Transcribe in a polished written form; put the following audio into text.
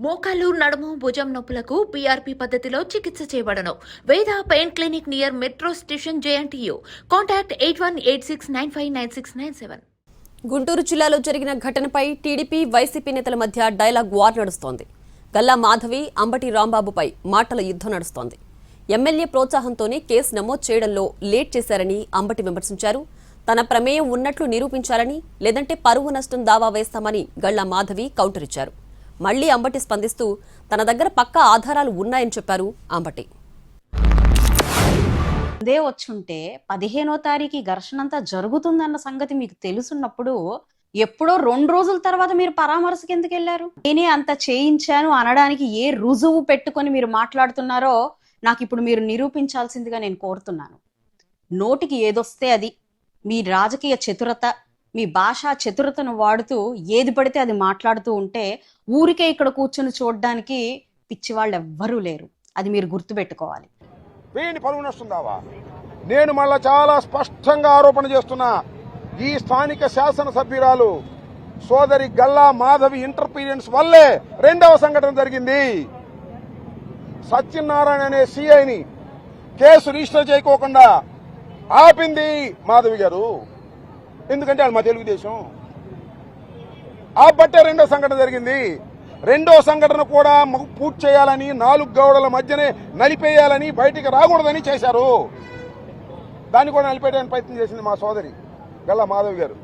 మోకాలు నడుము భుజం నొప్పులకు పీఆర్పీ పద్ధతిలో చికిత్స చేయబడను. వేద pain clinic near metro station JNTU. Contact 8186959697. Guntur జిల్లాలో జరిగిన ఘటనపై టీడీపీ వైసీపీ నేతల మధ్య డైలాగ్ వార్ నడుస్తోంది. గల్లా మాధవి అంబటి రాంబాబుపై మాటల యుద్ధం నడుస్తోంది. ఎమ్మెల్యే ప్రోత్సాహంతోనే కేసు నమోదు చేయడంలో లేట్ చేశారని అంబటి విమర్శించారు. తన ప్రమేయం ఉన్నట్లు నిరూపించాలని, లేదంటే పరువు నష్టం దావా వేస్తామని గల్లా మాధవి కౌంటర్ ఇచ్చారు. మళ్లీ అంబటి స్పందిస్తూ తన దగ్గర పక్కా ఆధారాలు ఉన్నాయని చెప్పారు అంబటి. అదే వచ్చుంటే 15వ తారీఖు ఘర్షణ అంతా జరుగుతుందన్న సంగతి మీకు తెలుసున్నప్పుడు ఎప్పుడో 2 రోజుల తర్వాత మీరు పరామర్శకు ఎందుకు వెళ్ళారు? నేనే అంత చేయించాను అనడానికి ఏ రుజువు పెట్టుకొని మీరు మాట్లాడుతున్నారో నాకు ఇప్పుడు మీరు నిరూపించాల్సిందిగా నేను కోరుతున్నాను. నోటికి ఏదొస్తే అది మీ రాజకీయ చతురత, మీ భాషా చతురతను వాడుతూ ఏది పడితే అది మాట్లాడుతూ ఉంటే ఊరికే ఇక్కడ కూర్చొని చూడడానికి పిచ్చి వాళ్ళు ఎవ్వరూ లేరు. అది మీరు గుర్తుపెట్టుకోవాలి. వీడిని పరువు నష్టందావా? నేను మళ్ళా చాలా స్పష్టంగా ఆరోపణ చేస్తున్నా. ఈ స్థానిక శాసనసభ్యురాలు సోదరి గల్లా మాధవి ఇంటర్ఫీరెన్స్ వల్లే రెండవ సంఘటన జరిగింది. సత్యనారాయణ అనే సిఐని కేసు రిజిస్టర్ చేయకోకుండా ఆపింది మాధవి గారు. ఎందుకంటే అది మా తెలుగుదేశం. ఆపట్టే రెండో సంఘటన జరిగింది. రెండో సంఘటన కూడా పూర్తి చేయాలని, 4 గోడల మధ్యనే నలిపేయాలని, బయటికి రాకూడదని చేశారు. దాన్ని కూడా నలిపేయడానికి ప్రయత్నం చేసింది మా సోదరి గల్లా మాధవి గారు.